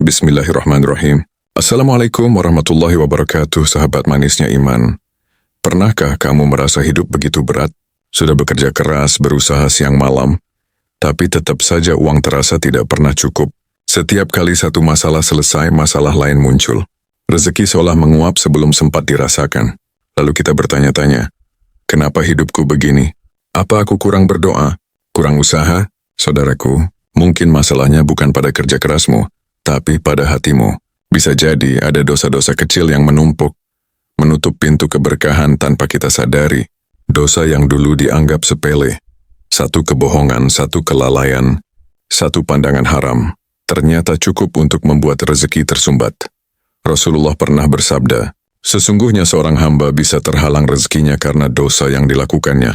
Bismillahirrahmanirrahim. Assalamualaikum warahmatullahi wabarakatuh, sahabat manisnya iman. Pernahkah kamu merasa hidup begitu berat? Sudah bekerja keras, berusaha siang malam, tapi tetap saja uang terasa tidak pernah cukup. Setiap kali satu masalah selesai, masalah lain muncul. Rezeki seolah menguap sebelum sempat dirasakan. Lalu kita bertanya-tanya, kenapa hidupku begini? Apa aku kurang berdoa? Kurang usaha? Saudaraku, mungkin masalahnya bukan pada kerja kerasmu, tapi pada hatimu. Bisa jadi ada dosa-dosa kecil yang menumpuk, menutup pintu keberkahan tanpa kita sadari. Dosa yang dulu dianggap sepele. Satu kebohongan, satu kelalaian, satu pandangan haram, ternyata cukup untuk membuat rezeki tersumbat. Rasulullah pernah bersabda, sesungguhnya seorang hamba bisa terhalang rezekinya karena dosa yang dilakukannya.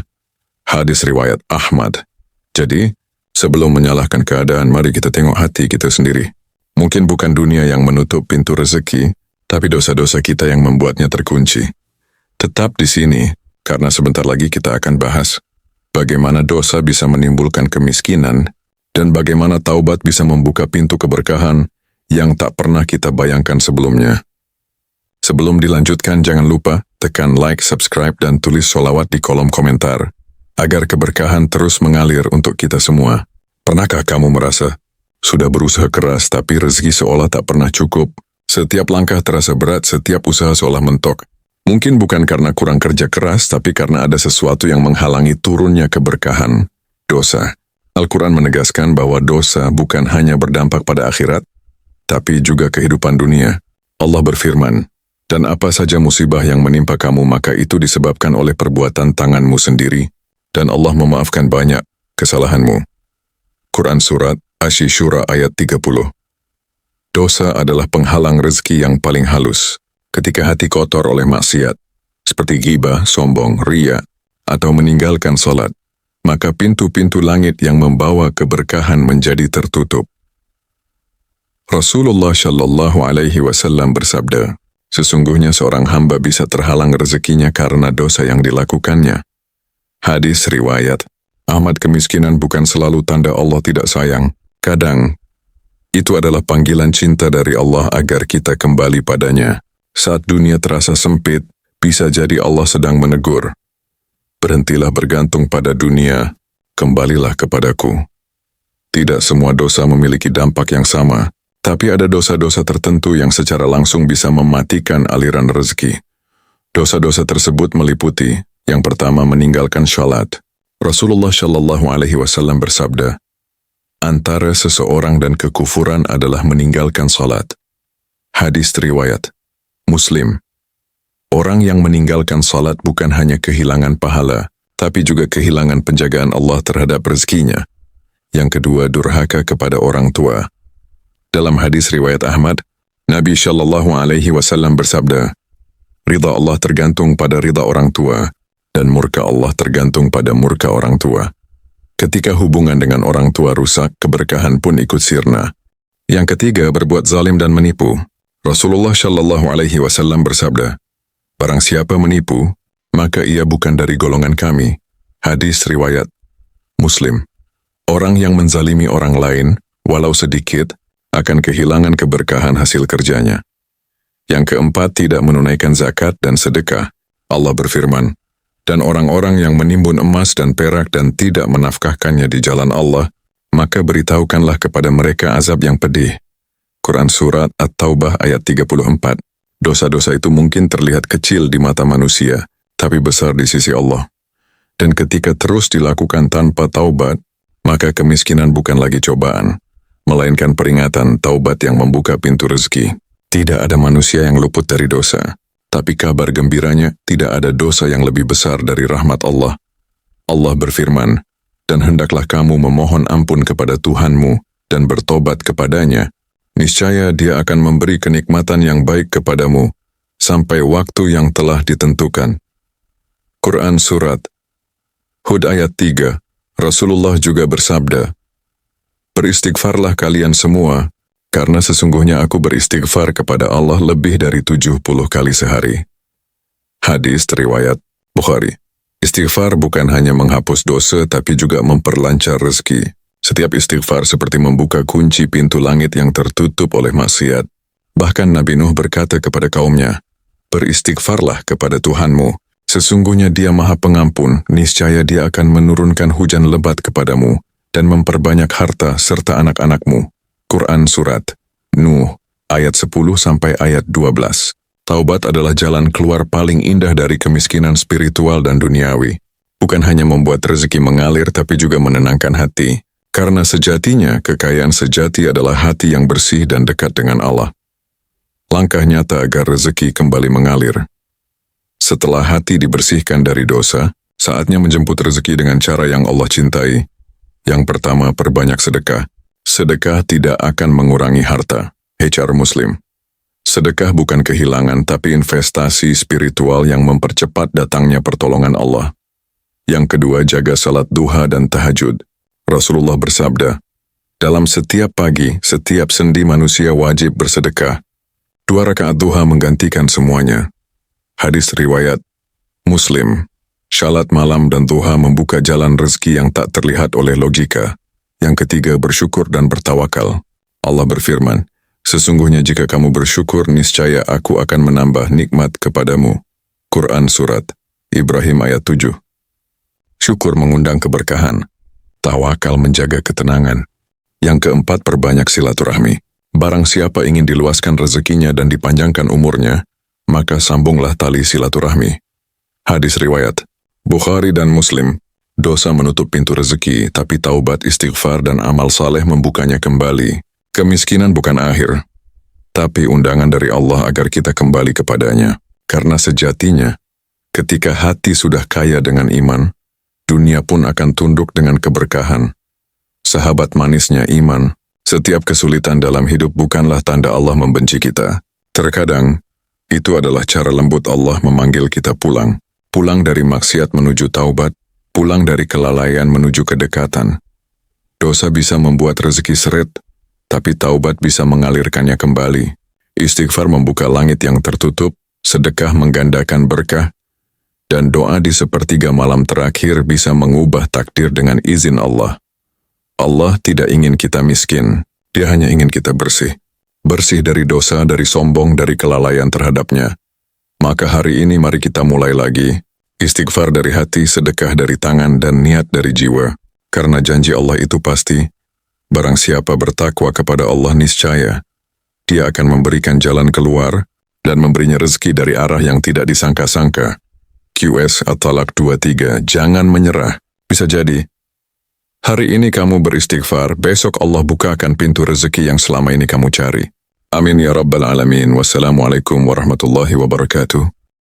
Hadis riwayat Ahmad. Jadi, sebelum menyalahkan keadaan, mari kita tengok hati kita sendiri. Mungkin bukan dunia yang menutup pintu rezeki, tapi dosa-dosa kita yang membuatnya terkunci. Tetap di sini, karena sebentar lagi kita akan bahas bagaimana dosa bisa menimbulkan kemiskinan dan bagaimana taubat bisa membuka pintu keberkahan yang tak pernah kita bayangkan sebelumnya. Sebelum dilanjutkan, jangan lupa tekan like, subscribe, dan tulis sholawat di kolom komentar, agar keberkahan terus mengalir untuk kita semua. Pernahkah kamu merasa sudah berusaha keras tapi rezeki seolah tak pernah cukup? Setiap langkah terasa berat, setiap usaha seolah mentok. Mungkin bukan karena kurang kerja keras, tapi karena ada sesuatu yang menghalangi turunnya keberkahan. Dosa. Al-Quran menegaskan bahwa dosa bukan hanya berdampak pada akhirat, tapi juga kehidupan dunia. Allah berfirman, dan apa saja musibah yang menimpa kamu maka itu disebabkan oleh perbuatan tanganmu sendiri, dan Allah memaafkan banyak kesalahanmu. Quran Surat Asy-Syura ayat 30. Dosa adalah penghalang rezeki yang paling halus. Ketika hati kotor oleh maksiat, seperti ghibah, sombong, riya, atau meninggalkan salat, maka pintu-pintu langit yang membawa keberkahan menjadi tertutup. Rasulullah Shallallahu Alaihi Wasallam bersabda, sesungguhnya seorang hamba bisa terhalang rezekinya karena dosa yang dilakukannya. Hadis riwayat Ahmad. Kemiskinan bukan selalu tanda Allah tidak sayang. Kadang, itu adalah panggilan cinta dari Allah agar kita kembali padanya. Saat dunia terasa sempit, bisa jadi Allah sedang menegur. Berhentilah bergantung pada dunia, kembalilah kepadaku. Tidak semua dosa memiliki dampak yang sama, tapi ada dosa-dosa tertentu yang secara langsung bisa mematikan aliran rezeki. Dosa-dosa tersebut meliputi, yang pertama, meninggalkan syalat. Rasulullah Shallallahu Alaihi Wasallam bersabda, antara seseorang dan kekufuran adalah meninggalkan salat. Hadis riwayat Muslim. Orang yang meninggalkan salat bukan hanya kehilangan pahala, tapi juga kehilangan penjagaan Allah terhadap rezekinya. Yang kedua, durhaka kepada orang tua. Dalam hadis riwayat Ahmad, Nabi Shallallahu Alaihi Wasallam bersabda, ridha Allah tergantung pada ridha orang tua, dan murka Allah tergantung pada murka orang tua. Ketika hubungan dengan orang tua rusak, keberkahan pun ikut sirna. Yang ketiga, berbuat zalim dan menipu. Rasulullah Shallallahu Alaihi Wasallam bersabda, barang siapa menipu, maka ia bukan dari golongan kami. Hadis riwayat Muslim. Orang yang menzalimi orang lain, walau sedikit, akan kehilangan keberkahan hasil kerjanya. Yang keempat, tidak menunaikan zakat dan sedekah. Allah berfirman, dan orang-orang yang menimbun emas dan perak dan tidak menafkahkannya di jalan Allah, maka beritahukanlah kepada mereka azab yang pedih. Quran Surat At-Taubah ayat 34. Dosa-dosa itu mungkin terlihat kecil di mata manusia, tapi besar di sisi Allah. Dan ketika terus dilakukan tanpa taubat, maka kemiskinan bukan lagi cobaan, melainkan peringatan taubat yang membuka pintu rezeki. Tidak ada manusia yang luput dari dosa. Tapi kabar gembiranya, tidak ada dosa yang lebih besar dari rahmat Allah. Allah berfirman, dan hendaklah kamu memohon ampun kepada Tuhanmu dan bertobat kepadanya. Niscaya Dia akan memberi kenikmatan yang baik kepadamu sampai waktu yang telah ditentukan. Quran Surat Hud ayat 3. Rasulullah juga bersabda, beristighfarlah kalian semua, karena sesungguhnya aku beristighfar kepada Allah lebih dari 70 kali sehari. Hadis riwayat Bukhari. Istighfar bukan hanya menghapus dosa tapi juga memperlancar rezeki. Setiap istighfar seperti membuka kunci pintu langit yang tertutup oleh maksiat. Bahkan Nabi Nuh berkata kepada kaumnya, "Beristighfarlah kepada Tuhanmu, sesungguhnya Dia Maha Pengampun, niscaya Dia akan menurunkan hujan lebat kepadamu dan memperbanyak harta serta anak-anakmu." Quran Surat Nuh, ayat 10 sampai ayat 12. Taubat adalah jalan keluar paling indah dari kemiskinan spiritual dan duniawi. Bukan hanya membuat rezeki mengalir, tapi juga menenangkan hati. Karena sejatinya, kekayaan sejati adalah hati yang bersih dan dekat dengan Allah. Langkah nyata agar rezeki kembali mengalir. Setelah hati dibersihkan dari dosa, saatnya menjemput rezeki dengan cara yang Allah cintai. Yang pertama, perbanyak sedekah. Sedekah tidak akan mengurangi harta. HR Muslim. Sedekah bukan kehilangan, tapi investasi spiritual yang mempercepat datangnya pertolongan Allah. Yang kedua, jaga salat duha dan tahajud. Rasulullah bersabda, dalam setiap pagi, setiap sendi manusia wajib bersedekah. 2 rakaat duha menggantikan semuanya. Hadis riwayat Muslim. Salat malam dan duha membuka jalan rezeki yang tak terlihat oleh logika. Yang ketiga, bersyukur dan bertawakal. Allah berfirman, sesungguhnya jika kamu bersyukur, niscaya aku akan menambah nikmat kepadamu. Quran Surat Ibrahim ayat 7. Syukur mengundang keberkahan. Tawakal menjaga ketenangan. Yang keempat, perbanyak silaturahmi. Barang siapa ingin diluaskan rezekinya dan dipanjangkan umurnya, maka sambunglah tali silaturahmi. Hadis riwayat Bukhari dan Muslim. Dosa menutup pintu rezeki, tapi taubat, istighfar, dan amal saleh membukanya kembali. Kemiskinan bukan akhir, tapi undangan dari Allah agar kita kembali kepadanya. Karena sejatinya, ketika hati sudah kaya dengan iman, dunia pun akan tunduk dengan keberkahan. Sahabat manisnya iman, setiap kesulitan dalam hidup bukanlah tanda Allah membenci kita. Terkadang, itu adalah cara lembut Allah memanggil kita pulang. Pulang dari maksiat menuju taubat, pulang dari kelalaian menuju kedekatan. Dosa bisa membuat rezeki seret, tapi taubat bisa mengalirkannya kembali. Istighfar membuka langit yang tertutup, sedekah menggandakan berkah, dan doa di sepertiga malam terakhir bisa mengubah takdir dengan izin Allah. Allah tidak ingin kita miskin, Dia hanya ingin kita bersih. Bersih dari dosa, dari sombong, dari kelalaian terhadapnya. Maka hari ini mari kita mulai lagi. Istighfar dari hati, sedekah dari tangan, dan niat dari jiwa. Karena janji Allah itu pasti. Barang siapa bertakwa kepada Allah niscaya, Dia akan memberikan jalan keluar dan memberinya rezeki dari arah yang tidak disangka-sangka. QS At-Talaq 23, jangan menyerah. Bisa jadi, hari ini kamu beristighfar, besok Allah bukakan pintu rezeki yang selama ini kamu cari. Amin ya Rabbal Alamin. Wassalamualaikum warahmatullahi wabarakatuh.